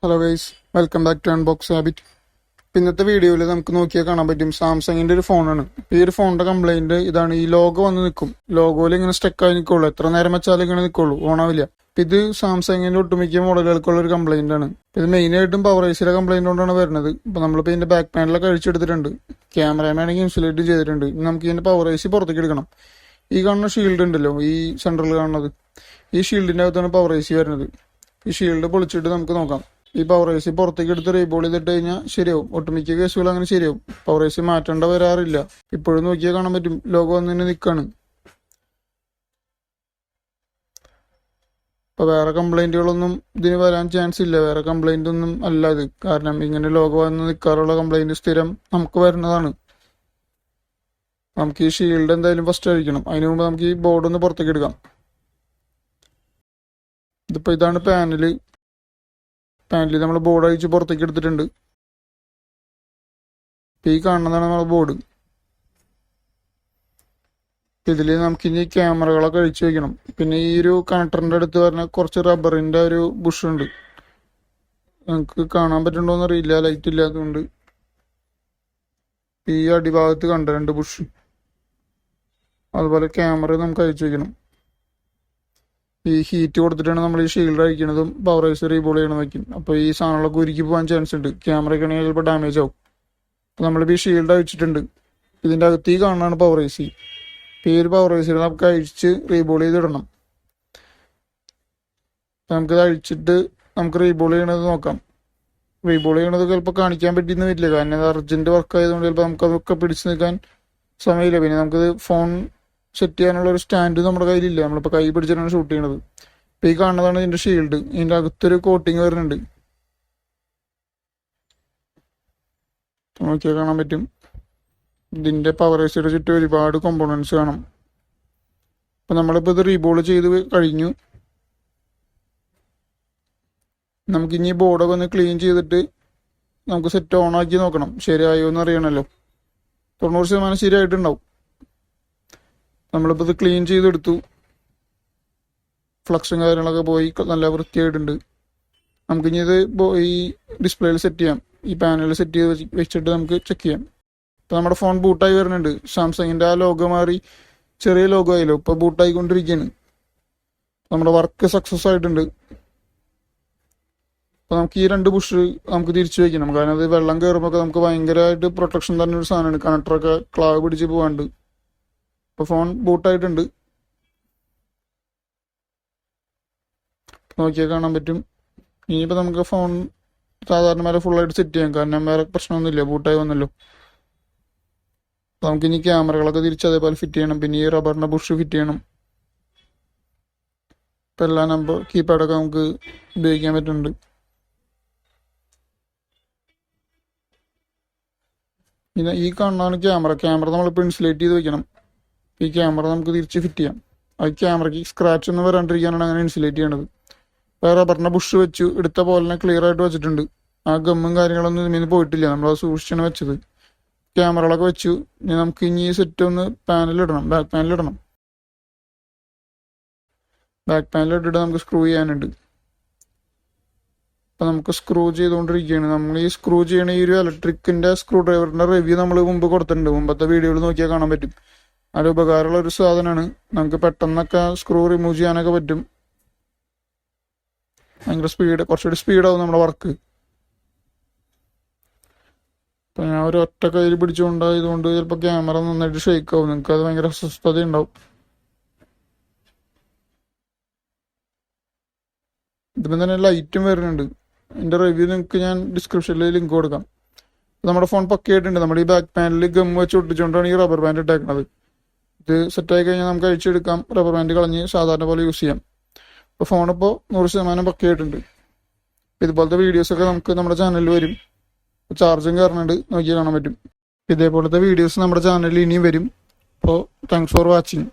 Hello guys, welcome back to unbox habit. ഇന്നത്തെ വീഡിയോയിൽ നമുക്ക് നോക്കിയാൽ കാണാൻ പറ്റും സാംസങ്ങിന്റെ ഒരു ഫോണാണ്. ഈ ഒരു ഫോണിന്റെ കംപ്ലൈന്റ് ഇതാണ്, ഈ ലോഗോ വന്ന് നിൽക്കും. ലോഗോയിൽ ഇങ്ങനെ സ്റ്റക്കായി നിൽക്കുള്ളൂ, എത്ര നേരം വെച്ചാലും ഇങ്ങനെ നിൽക്കുള്ളൂ, ഓണാവില്ല. ഇത് സാംസങ്ങിന്റെ ഒട്ടുമിക്ക മോഡലുകൾക്കുള്ള ഒരു കംപ്ലൈന്റ് ആണ്. ഇത് മെയിനായിട്ടും പവറൈസിലെ കംപ്ലൈന്റ് കൊണ്ടാണ് വരുന്നത്. ഇപ്പൊ നമ്മളിപ്പോൾ ഇതിന്റെ ബാക്ക് പാനലൊക്കെ അഴിച്ചെടുത്തിട്ടുണ്ട്, ക്യാമറമാണെങ്കിൽ ഇൻസുലേറ്റ് ചെയ്തിട്ടുണ്ട്. നമുക്ക് ഇതിന്റെ പവറൈസ് പുറത്തേക്ക് എടുക്കണം. ഈ കാണുന്ന ഷീൽഡ് ഉണ്ടല്ലോ, ഈ സെൻട്രൽ കാണുന്നത്, ഈ ഷീൽഡിന്റെ അകത്താണ് പവറൈസ് വരുന്നത്. ഈ ഷീൽഡ് പൊളിച്ചിട്ട് നമുക്ക് നോക്കാം. ഈ പവറൈസ് പുറത്തേക്ക് എടുത്ത് റീബോൾ ചെയ്തിട്ട് കഴിഞ്ഞാൽ ശരിയാവും. ഒട്ടുമിക്ക കേസുകൾ അങ്ങനെ ശരിയാവും. പവറൈസ് മാറ്റേണ്ട വരാറില്ല. ഇപ്പോഴും നോക്കിയാൽ കാണാൻ പറ്റും, ലോഗോ വന്ന് തന്നെ നിൽക്കാണ്. ഇപ്പൊ വേറെ കംപ്ലൈന്റുകളൊന്നും ഇതിന് വരാൻ ചാൻസ് ഇല്ല. വേറെ കംപ്ലൈന്റ് ഒന്നും അല്ല ഇത്. കാരണം ഇങ്ങനെ ലോഗോ വന്ന് നിൽക്കാറുള്ള കംപ്ലൈന്റ് സ്ഥിരം നമുക്ക് വരുന്നതാണ്. നമുക്ക് ഈ ഷീൽഡ് എന്തായാലും ഫസ്റ്റ് അഴിക്കണം. അതിനു മുമ്പ് നമുക്ക് ഈ ബോർഡ് ഒന്ന് പുറത്തേക്ക് എടുക്കാം. ഇതിപ്പോ ഇതാണ് പാനലിൽ നമ്മൾ ബോർഡ് അഴിച്ച് പുറത്തേക്ക് എടുത്തിട്ടുണ്ട്. ഈ കാണുന്നതാണ് നമ്മുടെ ബോർഡ്. ഇതിൽ നമുക്കിനി ക്യാമറകളൊക്കെ അഴിച്ചു വെക്കണം. പിന്നെ ഈ ഒരു കണക്ടറിന്റെ അടുത്ത് പറഞ്ഞ കുറച്ച് റബ്ബറിന്റെ ഒരു ബുഷ് ഉണ്ട്. നമുക്ക് കാണാൻ പറ്റുന്നുണ്ടോന്ന് അറിയില്ല, ലൈറ്റ് ഇല്ലാത്തതുകൊണ്ട്. ഈ അടിഭാഗത്ത് കണ്ട 2 ബുഷ്, അതുപോലെ ക്യാമറ നമുക്ക് അഴിച്ചു വെക്കണം. ഈ ഹീറ്റ് കൊടുത്തിട്ടാണ് നമ്മൾ ഈ ഷീൽഡ് അഴിക്കുന്നതും പവറൈസ് റീബോൾ ചെയ്യണം വയ്ക്കും. അപ്പോൾ ഈ സാധനങ്ങളൊക്കെ ഉരുക്കി പോകാൻ ചാൻസ് ഉണ്ട്. ക്യാമറയ്ക്ക് ആണെങ്കിൽ ചിലപ്പോൾ ഡാമേജ് ആവും. അപ്പോൾ നമ്മളിപ്പോൾ ഈ ഷീൽഡ് അഴിച്ചിട്ടുണ്ട്. ഇതിൻ്റെ അകത്ത് ഈ കാണുന്നതാണ് പവറൈസ്. ഈ ഒരു പവറൈസിൽ നമുക്ക് അഴിച്ച് റീബോൾ ചെയ്തിടണം. നമുക്കിത് അഴിച്ചിട്ട് നമുക്ക് റീബോൾ ചെയ്യണത് നോക്കാം. റീബോൾ ചെയ്യണത് ചിലപ്പോൾ കാണിക്കാൻ പറ്റിയെന്ന് വരില്ല, കാരണം അത് അർജന്റ് വർക്ക് ആയതുകൊണ്ട് ചിലപ്പോൾ നമുക്കതൊക്കെ പിടിച്ച് നിൽക്കാൻ സമയമില്ല. പിന്നെ നമുക്കിത് ഫോൺ സെറ്റ് ചെയ്യാനുള്ള ഒരു സ്റ്റാൻഡ് നമ്മുടെ കയ്യിലില്ല. നമ്മളിപ്പോൾ കൈ പിടിച്ചിട്ടാണ് ഷൂട്ട് ചെയ്യണത്. ഇപ്പം ഈ കാണുന്നതാണ് ഇതിൻ്റെ ഷീൽഡ്. ഇതിൻ്റെ അകത്തൊരു കോട്ടിങ് വരുന്നുണ്ട്, നോക്കിയാൽ കാണാൻ പറ്റും. ഇതിൻ്റെ പവറൈസിയുടെ ചുറ്റും ഒരുപാട് കോമ്പോണൻസ് കാണാം. അപ്പം നമ്മളിപ്പോൾ ഇത് റീബോൾ ചെയ്ത് കഴിഞ്ഞു. നമുക്കിനി ബോർഡൊക്കെ ഒന്ന് ക്ലീൻ ചെയ്തിട്ട് നമുക്ക് സെറ്റ് ഓൺ ആക്കി നോക്കണം, ശരിയായോ എന്ന് അറിയണമല്ലോ. 90% ശരിയായിട്ടുണ്ടാവും. നമ്മളിപ്പോൾ ഇത് ക്ലീൻ ചെയ്തെടുത്തു. ഫ്ലക്സും കാര്യങ്ങളൊക്കെ പോയി നല്ല വൃത്തിയായിട്ടുണ്ട്. നമുക്കിനി ഇത് ഈ ഡിസ്പ്ലേയിൽ സെറ്റ് ചെയ്യാം. ഈ പാനലിൽ സെറ്റ് ചെയ്ത് വെച്ചിട്ട് നമുക്ക് ചെക്ക് ചെയ്യാം. ഇപ്പോൾ നമ്മുടെ ഫോൺ ബൂട്ടായി വരുന്നുണ്ട്. സാംസങ്ങിൻ്റെ ആ ലോഗോ മാറി ചെറിയ ലോഗോ ആയല്ലോ, ഇപ്പോൾ ബൂട്ടായിക്കൊണ്ടിരിക്കുകയാണ്. നമ്മുടെ വർക്ക് സക്സസ് ആയിട്ടുണ്ട്. അപ്പോൾ നമുക്ക് ഈ 2 ബുഷ് നമുക്ക് തിരിച്ചു വയ്ക്കണം, കാരണം അത് വെള്ളം കയറുമ്പോൾ നമുക്ക് ഭയങ്കരമായിട്ട് പ്രൊട്ടക്ഷൻ തന്നെ ഒരു സാധനമാണ്. കണക്ടറൊക്കെ ക്ലാവ് പിടിച്ച് പോകാണ്ട്. ഇപ്പോൾ ഫോൺ ബൂട്ടായിട്ടുണ്ട്, നോക്കിയാൽ കാണാൻ പറ്റും. ഇനിയിപ്പോൾ നമുക്ക് ഫോൺ സാധാരണ മേലെ ഫുള്ളായിട്ട് സെറ്റ് ചെയ്യാം, കാരണം വേറെ പ്രശ്നമൊന്നുമില്ല, ബൂട്ടായി വന്നല്ലോ. നമുക്കിനി ക്യാമറകളൊക്കെ തിരിച്ച് അതേപോലെ ഫിറ്റ് ചെയ്യണം. പിന്നെ ഈ റബ്ബറിൻ്റെ ബുഷ് ഫിറ്റ് ചെയ്യണം. ഇപ്പം എല്ലാ നമ്പർ കീപാഡൊക്കെ നമുക്ക് ഉപയോഗിക്കാൻ പറ്റുന്നുണ്ട്. പിന്നെ ഈ കാണുന്നതാണ് ക്യാമറ നമ്മളിപ്പോൾ ഇൻസുലേറ്റ് ചെയ്ത് വെക്കണം. ഈ ക്യാമറ നമുക്ക് തിരിച്ച് ഫിറ്റ് ചെയ്യാം. ആ ക്യാമറയ്ക്ക് സ്ക്രാച്ച് ഒന്നും വരാണ്ടിരിക്കാനാണ് അങ്ങനെ ഇൻസുലേറ്റ് ചെയ്യണത്. റബ്ബറിൻ്റെ ബുഷ് വെച്ചു എടുത്ത പോലെ തന്നെ ക്ലിയർ ആയിട്ട് വെച്ചിട്ടുണ്ട്. ആ ഗമ്മും കാര്യങ്ങളൊന്നും ഇതിൽ നിന്ന് പോയിട്ടില്ല, നമ്മളത് സൂക്ഷിച്ചാണ് വെച്ചത്. ക്യാമറകളൊക്കെ വെച്ചു. ഇനി നമുക്ക് ഇനി സെറ്റ് ഒന്ന് പാനലിടണം, ബാക്ക് പാനലിടണം. ബാക്ക് പാനലിട്ടിട്ട് നമുക്ക് സ്ക്രൂ ചെയ്യാനുണ്ട്. അപ്പം നമുക്ക് സ്ക്രൂ ചെയ്തുകൊണ്ടിരിക്കുകയാണ്. നമ്മൾ ഈ സ്ക്രൂ ചെയ്യണ ഈ ഒരു ഇലക്ട്രിക്കിൻ്റെ സ്ക്രൂ ഡ്രൈവറിൻ്റെ റിവ്യൂ നമ്മൾ മുമ്പ് കൊടുത്തിട്ടുണ്ട്. മുമ്പത്തെ വീഡിയോയിൽ നോക്കിയാൽ കാണാൻ പറ്റും. അത് ഉപകാരമുള്ള ഒരു സാധനമാണ്. നമുക്ക് പെട്ടെന്നൊക്കെ സ്ക്രൂ റിമൂവ് ചെയ്യാനൊക്കെ പറ്റും. ഭയങ്കര കുറച്ചുകൂടി സ്പീഡാവും നമ്മുടെ വർക്ക്. ഇപ്പം ഞാൻ ഒരു ഒറ്റ കയ്യിൽ പിടിച്ചുകൊണ്ടായതുകൊണ്ട് ചിലപ്പോൾ ക്യാമറ നന്നായിട്ട് ഷേക്ക് ആവും. നിങ്ങൾക്ക് അത് ഭയങ്കര അസ്വസ്ഥത ഉണ്ടാവും. ഇതിപ്പം തന്നെ ലൈറ്റും വരുന്നുണ്ട്. എൻ്റെ റിവ്യൂ നിങ്ങൾക്ക് ഞാൻ ഡിസ്ക്രിപ്ഷനിൽ ലിങ്ക് കൊടുക്കാം. നമ്മുടെ ഫോൺ പക്കയായിട്ടുണ്ട്. നമ്മുടെ ഈ ബാക്ക് പാനലിൽ ഗം വെച്ച് ഒട്ടിച്ചുകൊണ്ടാണ് ഈ റബ്ബർ ബാൻഡ് ഇട്ടേക്കുന്നത്. ഇത് സെറ്റായി കഴിഞ്ഞാൽ നമുക്ക് അഴിച്ചെടുക്കാം, റബ്ബർ ബാൻഡ് കളഞ്ഞ് സാധാരണ പോലെ യൂസ് ചെയ്യാം. ഇപ്പോൾ ഫോണിപ്പോൾ 100% പക്കയായിട്ടുണ്ട്. ഇതുപോലത്തെ വീഡിയോസൊക്കെ നമുക്ക് നമ്മുടെ ചാനലിൽ വരും. ചാർജും കയറുന്നുണ്ട്, നോക്കിയാൽ കാണാൻ പറ്റും. ഇതേപോലത്തെ വീഡിയോസ് നമ്മുടെ ചാനലിൽ ഇനിയും വരും. അപ്പോൾ താങ്ക്സ് ഫോർ വാച്ചിങ്.